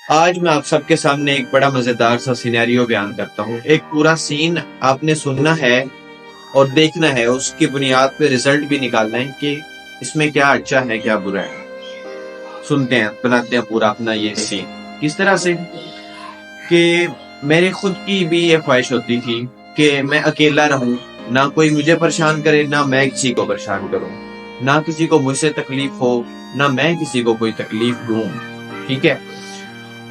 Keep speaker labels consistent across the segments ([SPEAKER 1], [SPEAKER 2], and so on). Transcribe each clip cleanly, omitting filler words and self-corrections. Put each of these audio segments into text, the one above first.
[SPEAKER 1] آج میں آپ سب کے سامنے ایک بڑا مزیدار سا سینیریو بیان کرتا ہوں۔ ایک پورا سین آپ نے سننا ہے اور دیکھنا ہے، اس کی بنیاد پہ رزلٹ بھی نکالنا ہے کہ اس میں کیا اچھا ہے کیا برا ہے۔ سنتے ہیں، بناتے ہیں پورا اپنا یہ سین۔ کس طرح سے کہ میرے خود کی بھی یہ خواہش ہوتی تھی کہ میں اکیلا رہوں، نہ کوئی مجھے پریشان کرے، نہ میں کسی کو پریشان کروں، نہ کسی کو مجھ سے تکلیف ہو، نہ میں کسی کو کوئی تکلیف دوں۔ ٹھیک ہے،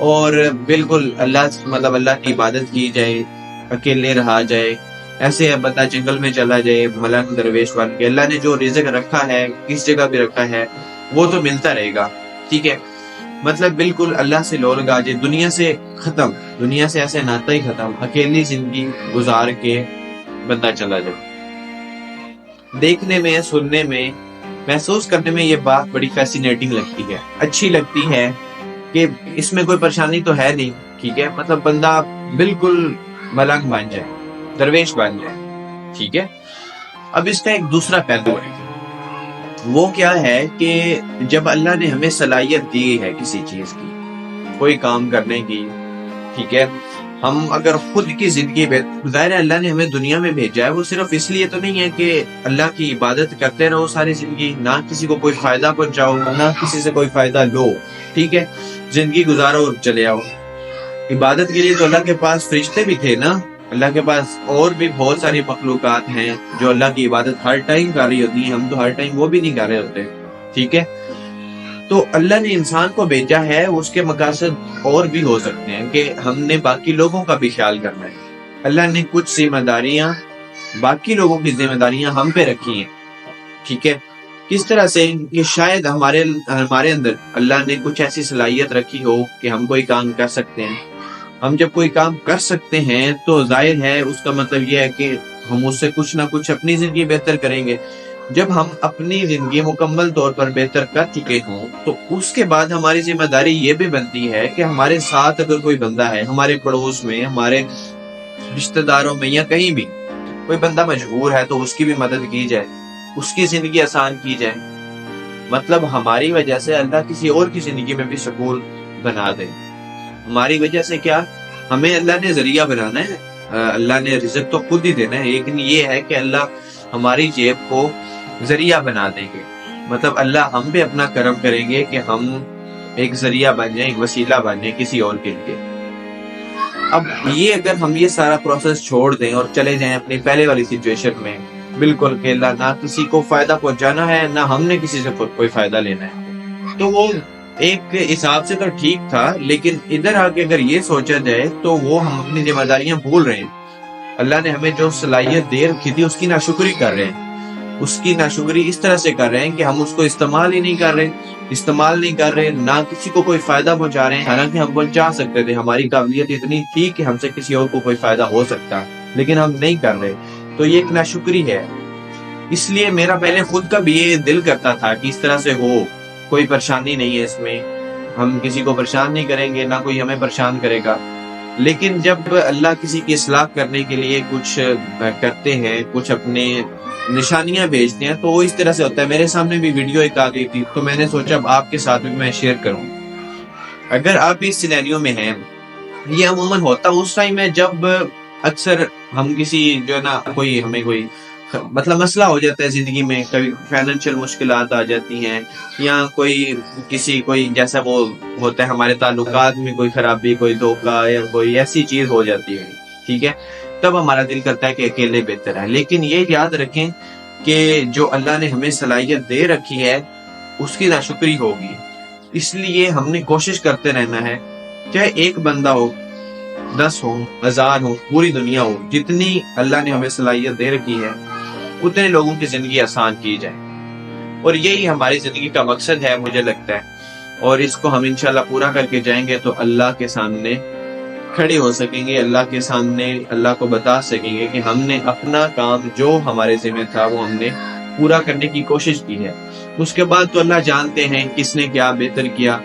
[SPEAKER 1] اور بالکل اللہ کی عبادت کی جائے، اکیلے رہا جائے، ایسے بندہ جنگل میں چلا جائے ملنگ درویش بن کے۔ اللہ نے جو رزق رکھا ہے کس جگہ بھی رکھا ہے وہ تو ملتا رہے گا۔ ٹھیک ہے، مطلب بالکل اللہ سے لو لگا جائے، دنیا سے ختم، دنیا سے ایسے ناتا ہی ختم، اکیلی زندگی گزار کے بندہ چلا جائے۔ دیکھنے میں، سننے میں، محسوس کرنے میں یہ بات بڑی فیسینیٹنگ لگتی ہے، اچھی لگتی ہے کہ اس میں کوئی پریشانی تو ہے نہیں۔ ٹھیک ہے، مطلب بندہ بالکل ملنگ بن جائے، درویش بن جائے۔ ٹھیک ہے، اب اس کا ایک دوسرا پہلو ہے، وہ کیا ہے کہ جب اللہ نے ہمیں صلاحیت دی ہے کسی چیز کی، کوئی کام کرنے کی، ٹھیک ہے، ہم اگر خود کی زندگی میں، ظاہر ہے اللہ نے ہمیں دنیا میں بھیجا ہے، وہ صرف اس لیے تو نہیں ہے کہ اللہ کی عبادت کرتے رہو ساری زندگی، نہ کسی کو کوئی فائدہ پہنچاؤ، نہ کسی سے کوئی فائدہ لو۔ ٹھیک ہے، زندگی گزارو اور چلے آؤ۔ عبادت کے لیے تو اللہ کے پاس فرشتے بھی تھے نا، اللہ کے پاس اور بھی بہت ساری مخلوقات ہیں جو اللہ کی عبادت ہر ٹائم کر رہی ہوتی ہیں، ہم تو ہر ٹائم وہ بھی نہیں کر رہے ہوتے۔ ٹھیک ہے، تو اللہ نے انسان کو بھیجا ہے، اس کے مقاصد اور بھی ہو سکتے ہیں کہ ہم نے باقی لوگوں کا بھی خیال کرنا ہے۔ اللہ نے کچھ ذمہ داریاں، باقی لوگوں کی ذمہ داریاں ہم پہ رکھی ہیں۔ ٹھیک ہے، کس طرح سے کہ شاید ہمارے اندر اللہ نے کچھ ایسی صلاحیت رکھی ہو کہ ہم کوئی کام کر سکتے ہیں۔ ہم جب کوئی کام کر سکتے ہیں تو ظاہر ہے اس کا مطلب یہ ہے کہ ہم اس سے کچھ نہ کچھ اپنی زندگی بہتر کریں گے۔ جب ہم اپنی زندگی مکمل طور پر بہتر کر چکے ہوں تو اس کے بعد ہماری ذمہ داری یہ بھی بنتی ہے کہ ہمارے ساتھ اگر کوئی بندہ ہے، ہمارے پڑوس میں، ہمارے رشتہ داروں میں، یا کہیں بھی کوئی بندہ مجبور ہے تو اس کی بھی مدد کی جائے، اس کی زندگی آسان کی جائے۔ مطلب ہماری وجہ سے اللہ کسی اور کی زندگی میں بھی سکون بنا دے۔ ہماری وجہ سے کیا، ہمیں اللہ نے ذریعہ بنانا ہے، اللہ نے رزق تو خود ہی دینا ہے، لیکن یہ ہے کہ اللہ ہماری جیب کو ذریعہ بنا دیں گے۔ مطلب اللہ ہم پہ اپنا کرم کریں گے کہ ہم ایک ذریعہ بن جائیں، ایک وسیلہ بن جائیں کسی اور کے لیے۔ اب یہ اگر ہم یہ سارا پروسیس چھوڑ دیں اور چلے جائیں اپنی پہلے والی سچویشن میں، بالکل کہ اللہ نہ کسی کو فائدہ پہنچانا ہے، نہ ہم نے کسی سے کوئی فائدہ لینا ہے، تو وہ ایک حساب سے تو ٹھیک تھا، لیکن ادھر آ کے اگر یہ سوچا جائے تو وہ ہم اپنی ذمہ داریاں بھول رہے ہیں۔ اللہ نے ہمیں جو صلاحیت دے رکھی تھی اس کی ناشکری کر رہے ہیں۔ اس کی ناشکری اس طرح سے کر رہے ہیں کہ ہم اس کو استعمال ہی نہیں کر رہے، نہ کسی کو کوئی فائدہ پہنچا رہے ہیں، حالانکہ ہم پہنچا سکتے تھے، ہماری قابلیت اتنی تھی کہ ہم سے کسی اور کو کوئی فائدہ ہو سکتا، لیکن ہم نہیں کر رہے، تو یہ ایک ناشکری ہے۔ اس لیے میرا پہلے خود کا بھی یہ دل کرتا تھا کہ اس طرح سے ہو، کوئی پریشانی نہیں ہے اس میں، ہم کسی کو پریشان نہیں کریں گے، نہ کوئی ہمیں پریشان کرے گا۔ لیکن جب اللہ کسی کی اصلاح کرنے کے لیے کچھ کرتے ہیں، کچھ اپنے نشانیاں بھیجتے ہیں، تو وہ اس طرح سے ہوتا ہے۔ میرے سامنے بھی ویڈیو ایک آ گئی تھی تو میں نے سوچا اب آپ کے ساتھ بھی میں شیئر کروں۔ اگر آپ اس سینیریو میں ہیں، یہ عموماً ہوتا اس ٹائم ہے جب اکثر ہم کسی جو ہے نا ہمیں کوئی مطلب مسئلہ ہو جاتا ہے زندگی میں، کبھی فائنینشیل مشکلات آ جاتی ہیں، یا کوئی جیسا وہ ہوتا ہے ہمارے تعلقات میں کوئی خرابی، کوئی دھوکہ، یا کوئی ایسی چیز ہو جاتی ہے۔ ٹھیک ہے، تب ہمارا دل کرتا ہے کہ اکیلے بہتر ہے۔ لیکن یہ یاد رکھیں کہ جو اللہ نے ہمیں صلاحیت دے رکھی ہے اس کی ناشکری ہوگی، اس لیے ہم نے کوشش کرتے رہنا ہے، چاہے ایک بندہ ہو، 10 ہو، 1000 ہو، پوری دنیا ہو، جتنی اللہ نے ہمیں صلاحیت دے رکھی ہے اتنے لوگوں کی زندگی آسان کی جائے۔ اور یہی ہماری زندگی کا مقصد ہے مجھے لگتا ہے، اور اس کو ہم انشاءاللہ پورا کر کے جائیں گے تو اللہ کے سامنے کھڑے ہو سکیں گے، اللہ کے سامنے اللہ کو بتا سکیں گے کہ ہم نے اپنا کام جو ہمارے ذمہ تھا وہ ہم نے پورا کرنے کی کوشش کی ہے۔ اس کے بعد تو اللہ جانتے ہیں کس نے کیا بہتر کیا،